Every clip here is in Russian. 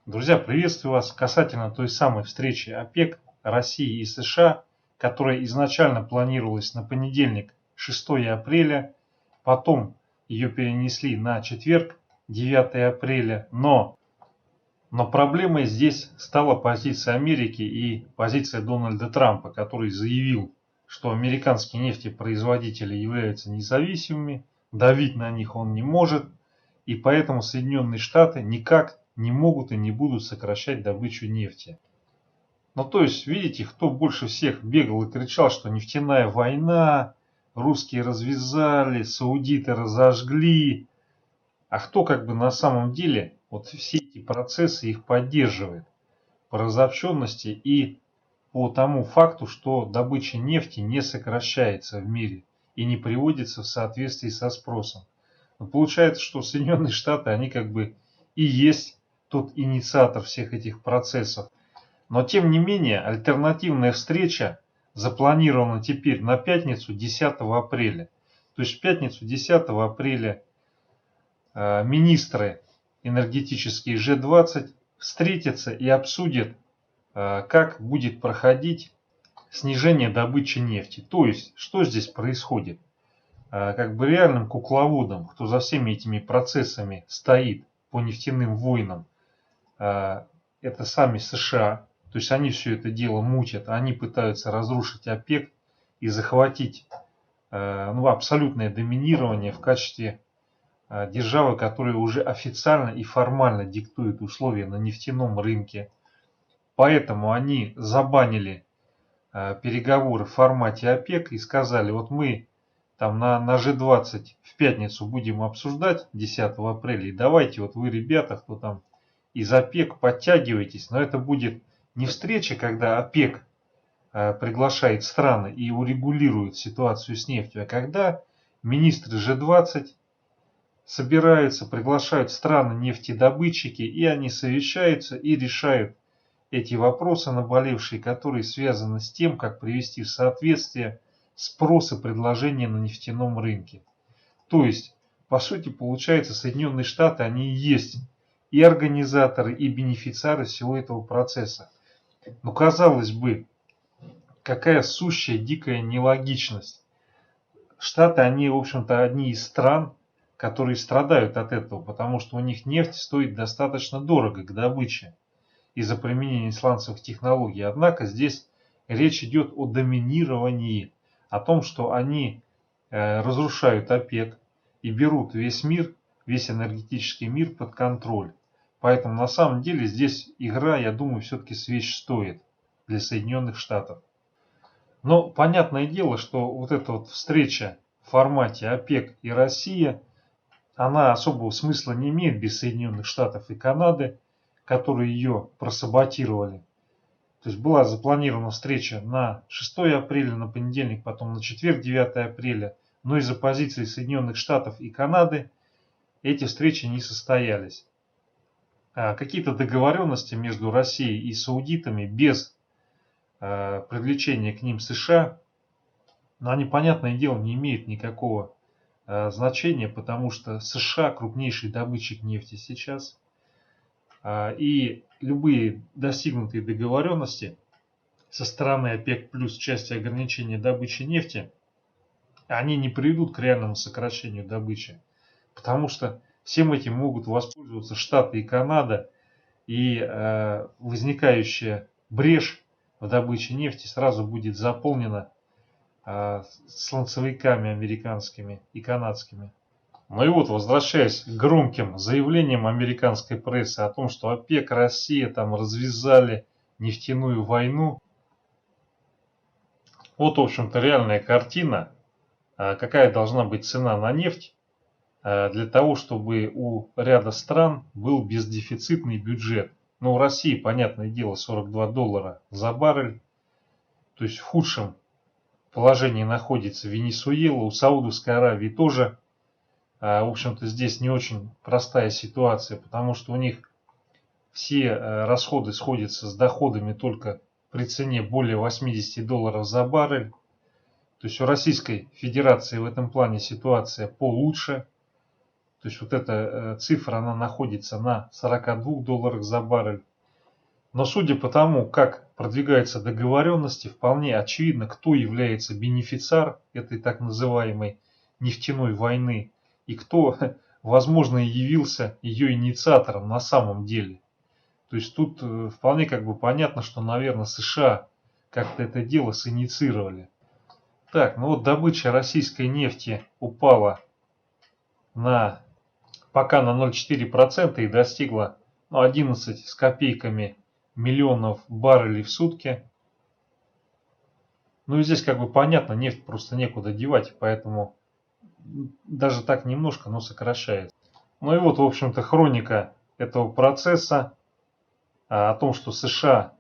Друзья, приветствую вас касательно той самой встречи ОПЕК, России и США, которая изначально планировалась на понедельник, 6 апреля, потом ее перенесли на четверг, 9 апреля, но проблемой здесь стала позиция Америки и позиция Дональда Трампа, который заявил, что американские нефтепроизводители являются независимыми, давить на них он не может, и поэтому Соединенные Штаты никак не могут и не будут сокращать добычу нефти. Ну то есть, видите, кто больше всех бегал и кричал, что нефтяная война, русские развязали, саудиты разожгли, а кто как бы на самом деле вот все эти процессы их поддерживает по разобщенности и по тому факту, что добыча нефти не сокращается в мире и не приводится в соответствии со спросом. Но получается, что Соединенные Штаты, они как бы и есть тот инициатор всех этих процессов. Но тем не менее, альтернативная встреча запланирована теперь на пятницу 10 апреля. То есть в пятницу 10 апреля министры энергетические G20 встретятся и обсудят, как будет проходить снижение добычи нефти. То есть, что здесь происходит? Как бы реальным кукловодом, кто за всеми этими процессами стоит по нефтяным войнам, это сами США. То есть они все это дело мутят, они пытаются разрушить ОПЕК и захватить абсолютное доминирование в качестве державы, которая уже официально и формально диктует условия на нефтяном рынке. Поэтому они забанили переговоры в формате ОПЕК и сказали, вот мы там на G20 в пятницу будем обсуждать 10 апреля, и давайте вот вы, ребята, кто там из ОПЕК, подтягивайтесь, но это будет не встреча, когда ОПЕК приглашает страны и урегулирует ситуацию с нефтью, а когда министры G20 собираются, приглашают страны нефтедобытчики, и они совещаются и решают эти вопросы наболевшие, которые связаны с тем, как привести в соответствие спрос и предложение на нефтяном рынке. То есть, по сути, получается, Соединенные Штаты, они и есть и организаторы, и бенефициары всего этого процесса. Но казалось бы, какая сущая дикая нелогичность. Штаты, они, в общем-то, одни из стран, которые страдают от этого, потому что у них нефть стоит достаточно дорого к добыче из-за применения сланцевых технологий. Однако здесь речь идет о доминировании, о том, что они разрушают ОПЕК и берут весь мир, весь энергетический мир под контроль. Поэтому на самом деле здесь игра, я думаю, все-таки свеч стоит для Соединенных Штатов. Но понятное дело, что вот эта вот встреча в формате ОПЕК и Россия, она особого смысла не имеет без Соединенных Штатов и Канады, которые ее просаботировали. То есть была запланирована встреча на 6 апреля, на понедельник, потом на четверг, 9 апреля. Но из-за позиции Соединенных Штатов и Канады эти встречи не состоялись. Какие-то договоренности между Россией и саудитами без привлечения к ним США, но они, понятное дело, не имеют никакого значения, потому что США крупнейший добытчик нефти сейчас. И любые достигнутые договоренности со стороны ОПЕК плюс части ограничения добычи нефти, они не приведут к реальному сокращению добычи. Потому что всем этим могут воспользоваться Штаты и Канада, и возникающая брешь в добыче нефти сразу будет заполнена сланцевиками американскими и канадскими. Ну и вот, возвращаясь к громким заявлениям американской прессы о том, что ОПЕК, Россия там развязали нефтяную войну. Вот, в общем-то, реальная картина, какая должна быть цена на нефть для того, чтобы у ряда стран был бездефицитный бюджет. Ну, у России, понятное дело, 42 доллара за баррель. То есть в худшем положении находится Венесуэла, у Саудовской Аравии тоже. В общем-то, здесь не очень простая ситуация, потому что у них все расходы сходятся с доходами только при цене более 80 долларов за баррель. То есть у Российской Федерации в этом плане ситуация получше. То То есть вот эта цифра, она находится на 42 долларах за баррель. Но судя по тому, как продвигаются договоренности, вполне очевидно, кто является бенефициар этой так называемой нефтяной войны и кто, возможно, и явился ее инициатором на самом деле. То есть тут вполне как бы понятно, что, наверное, США как-то это дело синициировали. Так, ну вот добыча российской нефти упала пока на 0,4% и достигла 11 с копейками миллионов баррелей в сутки. Ну и здесь как бы понятно, нефть просто некуда девать, поэтому даже так немножко, но сокращается. Ну и вот, в общем-то, хроника этого процесса о том, что США,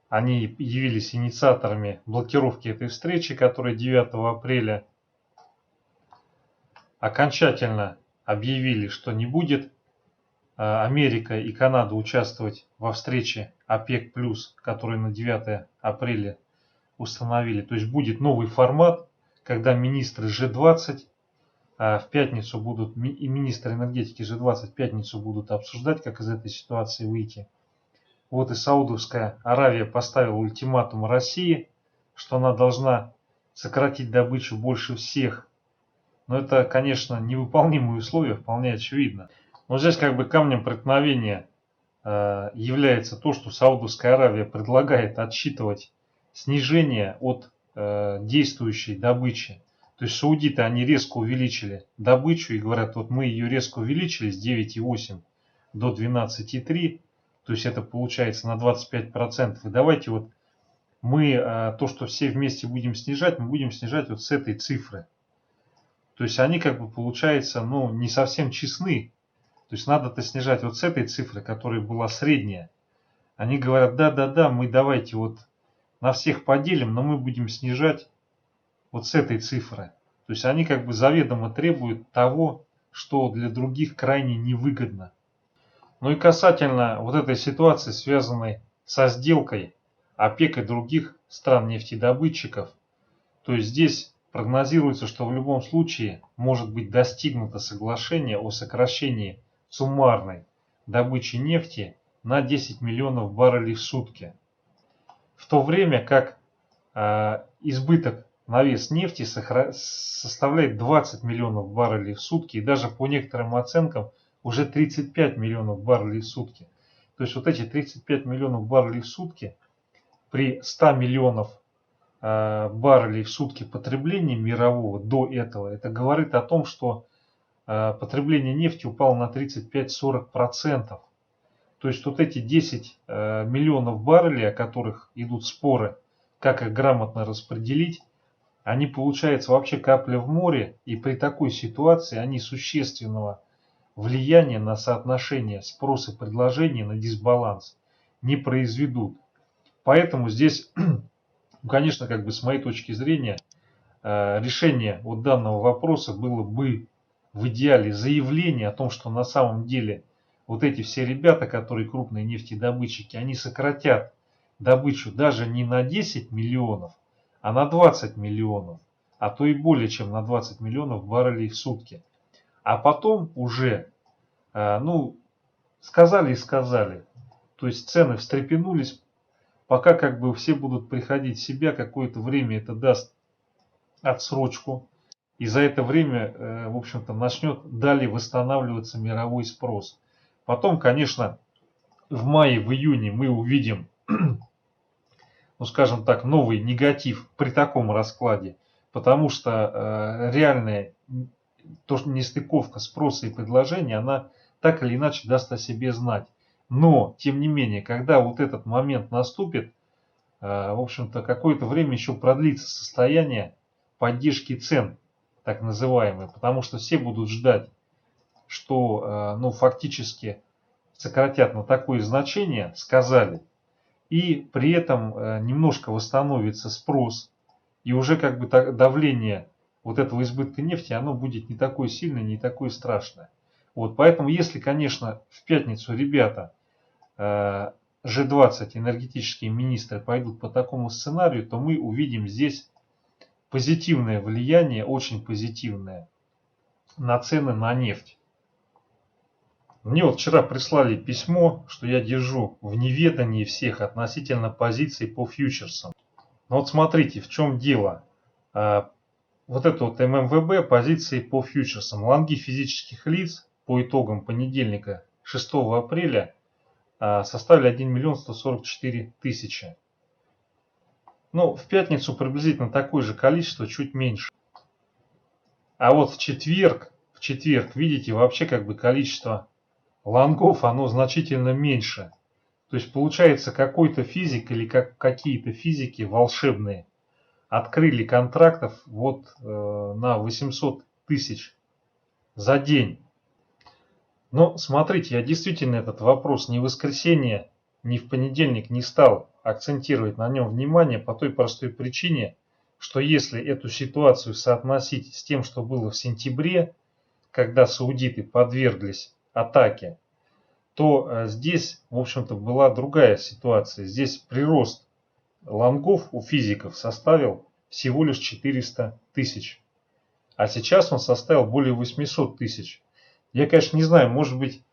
они явились инициаторами блокировки этой встречи, которая 9 апреля окончательно объявили, что не будет Америка и Канада участвовать во встрече ОПЕК+, которую на 9 апреля установили. То есть будет новый формат, когда министры G20 в пятницу будут, и министры энергетики G20 в пятницу будут обсуждать, как из этой ситуации выйти. Вот и Саудовская Аравия поставила ультиматум России, что она должна сократить добычу больше всех. Но это, конечно, невыполнимые условия, вполне очевидно. Но здесь как бы камнем преткновения является то, что Саудовская Аравия предлагает отсчитывать снижение от действующей добычи. То есть саудиты, они резко увеличили добычу и говорят, вот мы ее резко увеличили с 9,8 до 12,3, то есть это получается на 25%. И давайте вот мы то, что все вместе будем снижать, мы будем снижать вот с этой цифры. То есть они как бы получается, ну, не совсем честны. То есть надо-то снижать вот с этой цифры, которая была средняя. Они говорят, да, мы давайте вот на всех поделим, но мы будем снижать вот с этой цифры. То есть они как бы заведомо требуют того, что для других крайне невыгодно. Ну и касательно вот этой ситуации, связанной со сделкой ОПЕК и других стран-нефтедобытчиков, то есть здесь прогнозируется, что в любом случае может быть достигнуто соглашение о сокращении суммарной добычи нефти на 10 миллионов баррелей в сутки. В то время как избыток на вес нефти составляет 20 миллионов баррелей в сутки и даже по некоторым оценкам уже 35 миллионов баррелей в сутки. То есть вот эти 35 миллионов баррелей в сутки при 100 миллионов баррелей в сутки потребления мирового до этого, это говорит о том, что потребление нефти упало на 35-40%. То есть вот эти 10 миллионов баррелей, о которых идут споры, как их грамотно распределить, они, получается, вообще капля в море, и при такой ситуации они существенного влияния на соотношение спроса и предложения, на дисбаланс не произведут. Поэтому здесь, конечно, как бы с моей точки зрения, решение вот данного вопроса было бы в идеале заявление о том, что на самом деле вот эти все ребята, которые крупные нефтедобытчики, они сократят добычу даже не на 10 миллионов, а на 20 миллионов, а то и более чем на 20 миллионов баррелей в сутки. А потом уже, ну, сказали и сказали. То есть цены встрепенулись, пока как бы все будут приходить в себя, какое-то время это даст отсрочку. И за это время, в общем-то, начнет далее восстанавливаться мировой спрос. Потом, конечно, в мае, в июне мы увидим, ну скажем так, новый негатив при таком раскладе, потому что реальная нестыковка спроса и предложения, она так или иначе даст о себе знать. Но, тем не менее, когда вот этот момент наступит, в общем-то, какое-то время еще продлится состояние поддержки цен, так называемые, потому что все будут ждать, что, ну, фактически сократят на такое значение, сказали, и при этом немножко восстановится спрос, и уже как бы давление вот этого избытка нефти, оно будет не такое сильное, не такое страшное. Вот, поэтому, если, конечно, в пятницу ребята G20, энергетические министры, пойдут по такому сценарию, то мы увидим здесь позитивное влияние, очень позитивное, на цены на нефть. Мне вот вчера прислали письмо, что я держу в неведании всех относительно позиций по фьючерсам. Но вот смотрите, в чем дело. Вот это вот ММВБ, позиции по фьючерсам. Лонги физических лиц по итогам понедельника 6 апреля составили 1 миллион 144 тысячи. Ну, в пятницу приблизительно такое же количество, чуть меньше. А вот в четверг, видите, вообще как бы количество лонгов, оно значительно меньше. То есть получается какой-то физик или какие-то физики волшебные открыли контрактов вот на 800 тысяч за день. Но смотрите, я действительно этот вопрос ни в воскресенье, ни в понедельник не стал акцентировать на нем внимание по той простой причине, что если эту ситуацию соотносить с тем, что было в сентябре, когда саудиты подверглись атаке, то здесь, в общем-то, была другая ситуация. Здесь прирост лонгов у физиков составил всего лишь 400 тысяч. А сейчас он составил более 800 тысяч. Я, конечно, не знаю, может быть,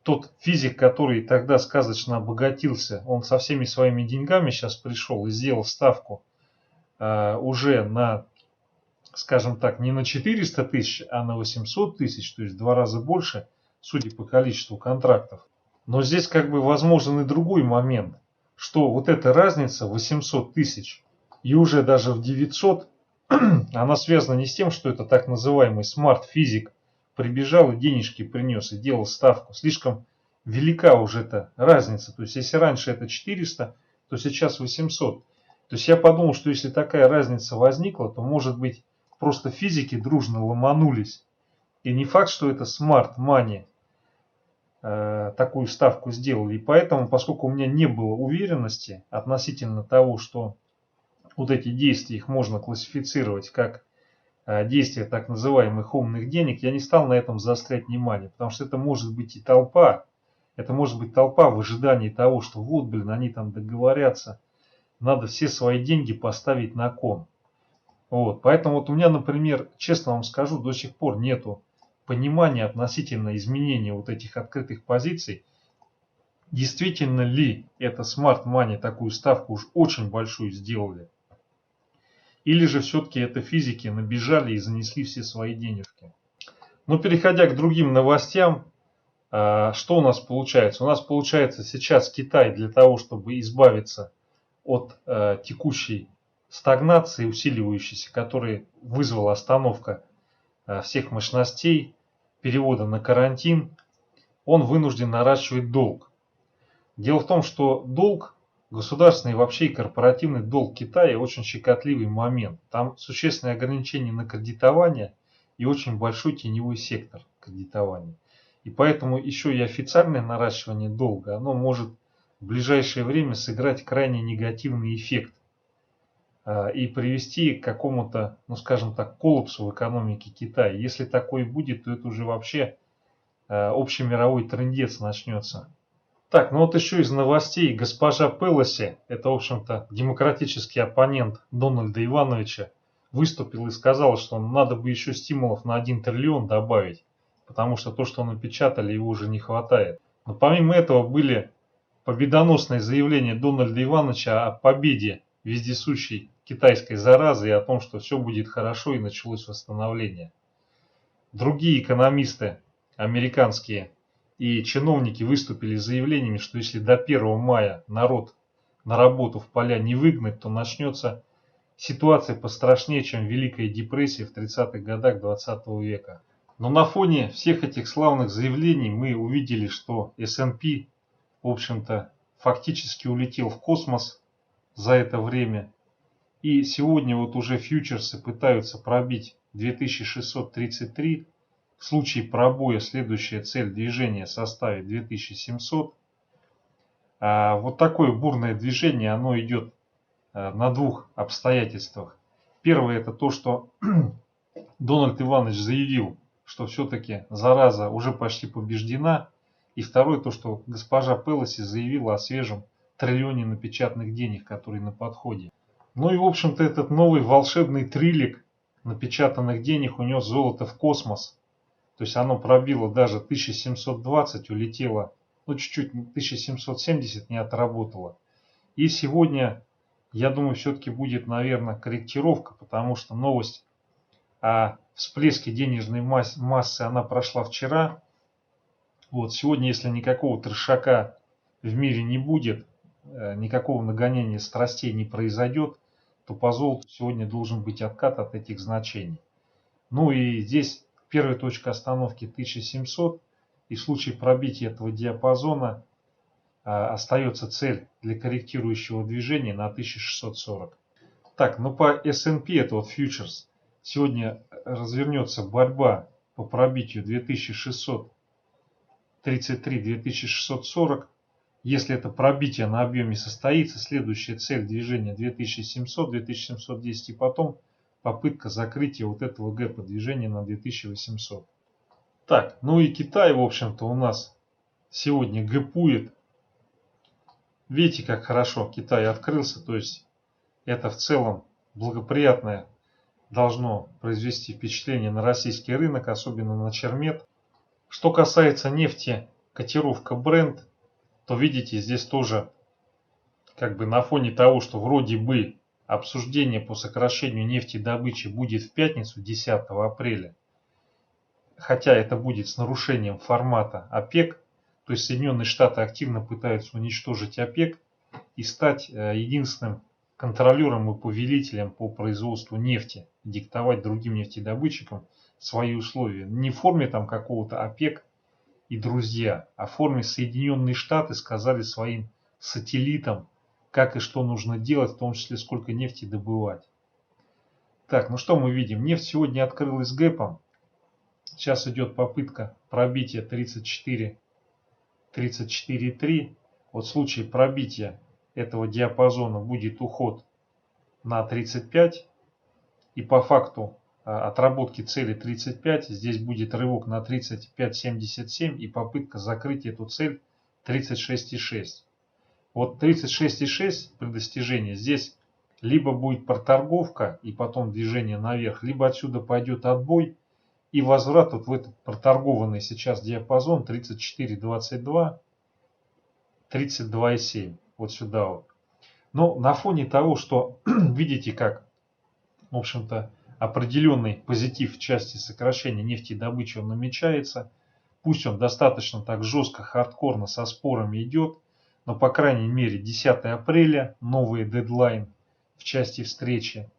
тот физик, который тогда сказочно обогатился, он со всеми своими деньгами сейчас пришел и сделал ставку уже на, скажем так, не на 400 тысяч, а на 800 тысяч, то есть в 2 раза больше, судя по количеству контрактов. Но здесь как бы возможен и другой момент, что вот эта разница 800 тысяч и уже даже в 900, она связана не с тем, что это так называемый смарт-физик прибежал и денежки принес и делал ставку. Слишком велика уже эта разница. То есть если раньше это 400, то сейчас 800. То есть я подумал, что если такая разница возникла, то может быть просто физики дружно ломанулись. И не факт, что это смарт-мани такую ставку сделали. И поэтому, поскольку у меня не было уверенности относительно того, что вот эти действия, их можно классифицировать как действия так называемых умных денег, я не стал на этом заострять внимание, потому что это может быть и толпа, это может быть толпа в ожидании того, что вот, блин, они там договорятся, надо все свои деньги поставить на кон. Вот, поэтому вот у меня, например, честно вам скажу, до сих пор нету понимания относительно изменения вот этих открытых позиций. Действительно ли это Smart Money такую ставку уж очень большую сделали? Или же все-таки это физики набежали и занесли все свои денежки? Но переходя к другим новостям, что у нас получается? У нас получается сейчас Китай для того, чтобы избавиться от текущей стагнации, усиливающейся, которая вызвала остановка всех мощностей, перевода на карантин, он вынужден наращивать долг. Дело в том, что долг, государственный и вообще и корпоративный долг Китая очень щекотливый момент. Там существенные ограничения на кредитование и очень большой теневой сектор кредитования. И поэтому еще и официальное наращивание долга, оно может в ближайшее время сыграть крайне негативный эффект и привести к какому-то, ну скажем так, коллапсу в экономике Китая. Если такое будет, то это уже вообще общемировой трындец начнется. Так, ну вот еще из новостей. Госпожа Пелоси, это, в общем-то, демократический оппонент Дональда Ивановича, выступил и сказал, что надо бы еще стимулов на 1 триллион добавить, потому что то, что напечатали, его уже не хватает. Но помимо этого были победоносные заявления Дональда Ивановича о победе вездесущей китайской заразы и о том, что все будет хорошо и началось восстановление. Другие экономисты американские и чиновники выступили с заявлениями, что если до 1 мая народ на работу в поля не выгнать, то начнется ситуация пострашнее, чем Великая депрессия в 30-х годах 20 века. Но на фоне всех этих славных заявлений мы увидели, что S&P, в общем-то, фактически улетел в космос за это время. И сегодня вот уже фьючерсы пытаются пробить 2633. В случае пробоя следующая цель движения составит 2700. Вот такое бурное движение, оно идет на двух обстоятельствах. Первое это то, что Дональд Иванович заявил, что все-таки зараза уже почти побеждена. И второе то, что госпожа Пелоси заявила о свежем триллионе напечатанных денег, который на подходе. Ну и в общем-то этот новый волшебный триллик напечатанных денег унес золото в космос. То То есть оно пробило даже 1720, улетело, ну чуть-чуть 1770 не отработало. И сегодня, я думаю, все-таки будет, наверное, корректировка, потому что новость о всплеске денежной массы, она прошла вчера. Вот сегодня, если никакого трешака в мире не будет, никакого нагоняния страстей не произойдет, то по золоту сегодня должен быть откат от этих значений. Ну и здесь первая точка остановки 1700, и в случае пробития этого диапазона остается цель для корректирующего движения на 1640. Так, ну по S&P, это вот фьючерс, сегодня развернется борьба по пробитию 2633-2640. Если это пробитие на объеме состоится, следующая цель движения 2700, 2710 и потом попытка закрытия вот этого гэпа движения на 2800. Так, ну и Китай, в общем-то, у нас сегодня гэпует. Видите, как хорошо Китай открылся, то есть это в целом благоприятное должно произвести впечатление на российский рынок, особенно на Чермет. Что касается нефти, котировка Brent, то видите, здесь тоже как бы на фоне того, что вроде бы обсуждение по сокращению нефтедобычи будет в пятницу 10 апреля, хотя это будет с нарушением формата ОПЕК, то есть Соединенные Штаты активно пытаются уничтожить ОПЕК и стать единственным контролером и повелителем по производству нефти, диктовать другим нефтедобытчикам свои условия. Не в форме там какого-то ОПЕК и друзья, а в форме Соединенные Штаты сказали своим сателлитам, как и что нужно делать, в том числе сколько нефти добывать. Так, ну что мы видим? Нефть сегодня открылась гэпом. Сейчас идет попытка пробития 34,3. Вот в случае пробития этого диапазона будет уход на 35. И по факту отработки цели 35, здесь будет рывок на 35,77 и попытка закрыть эту цель 36,6. Вот 36,6 при достижении здесь либо будет проторговка и потом движение наверх, либо отсюда пойдет отбой и возврат вот в этот проторгованный сейчас диапазон 34,22, 32,7. Вот сюда вот. Но на фоне того, что видите, как, в общем-то, определенный позитив в части сокращения нефтедобычи он намечается, пусть он достаточно так жестко, хардкорно со спорами идет, но по крайней мере 10 апреля новый дедлайн в части встречи.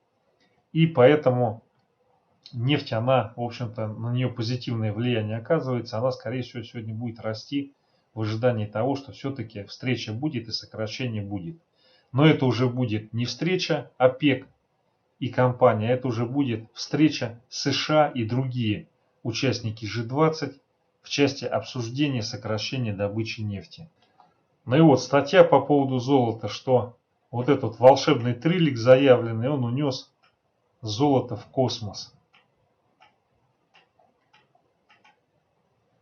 И поэтому нефть, она, в общем-то, на нее позитивное влияние оказывается, она, скорее всего, сегодня будет расти в ожидании того, что все-таки встреча будет и сокращение будет. Но это уже будет не встреча ОПЕК и компания, это уже будет встреча США и другие участники G20 в части обсуждения сокращения добычи нефти. Ну и вот статья по поводу золота, что вот этот волшебный триллик заявленный, он унес золото в космос.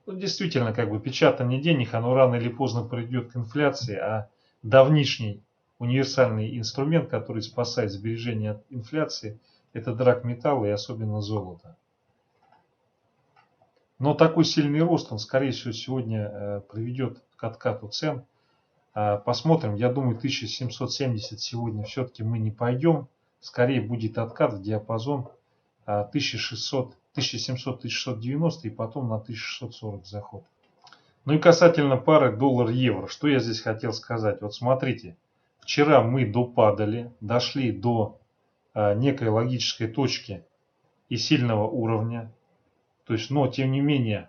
Ну, действительно, как бы печатание денег, оно рано или поздно придет к инфляции, а давнишний универсальный инструмент, который спасает сбережения от инфляции, это драгметаллы и особенно золото. Но такой сильный рост, он, скорее всего, сегодня приведет к откату цен. Посмотрим, я думаю, 1770 сегодня все-таки мы не пойдем. Скорее будет откат в диапазон 1600, 1700-1690 и потом на 1640 заход. Ну и касательно пары доллар-евро, что я здесь хотел сказать. Вот смотрите, вчера мы допадали, дошли до некой логической точки и сильного уровня. То есть, но тем не менее,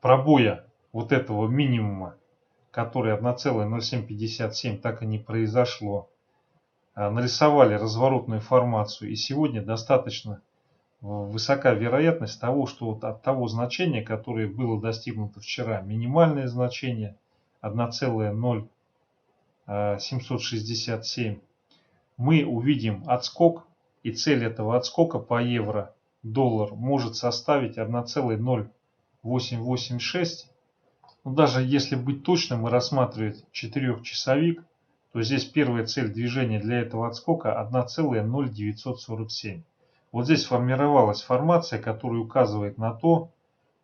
пробоя вот этого минимума, который 1,0757, так и не произошло. Нарисовали разворотную формацию, и сегодня достаточно высока вероятность того, что вот от того значения, которое было достигнуто вчера, минимальное значение 1,0767, мы увидим отскок, и цель этого отскока по евро-доллар может составить 1,0886. Но даже если быть точным и рассматривать 4-часовик, то здесь первая цель движения для этого отскока 1,0947. Вот здесь сформировалась формация, которая указывает на то,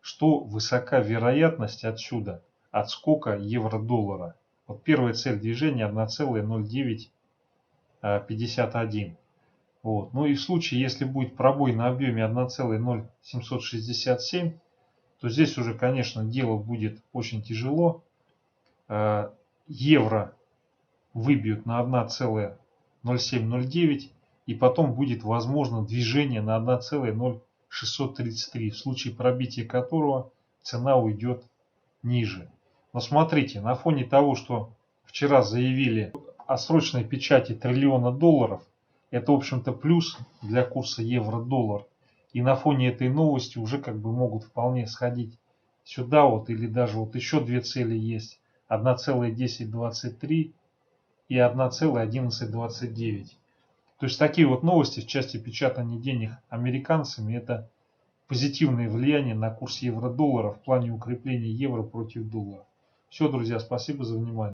что высока вероятность отсюда отскока евро-доллара. Вот первая цель движения 1,0951. Вот. Ну и в случае, если будет пробой на объеме 1,0767, то здесь уже, конечно, дело будет очень тяжело. Евро выбьют на 1,0709, и потом будет возможно движение на 1,0633, в случае пробития которого цена уйдет ниже. Но смотрите, на фоне того, что вчера заявили о срочной печати триллиона долларов, это, в общем-то, плюс для курса евро-доллар. И на фоне этой новости уже как бы могут вполне сходить сюда вот, или даже вот еще две цели есть. 1,1023 и 1,1129. То есть такие вот новости в части печатания денег американцами — это позитивное влияние на курс евро-доллара в плане укрепления евро против доллара. Все, друзья, спасибо за внимание.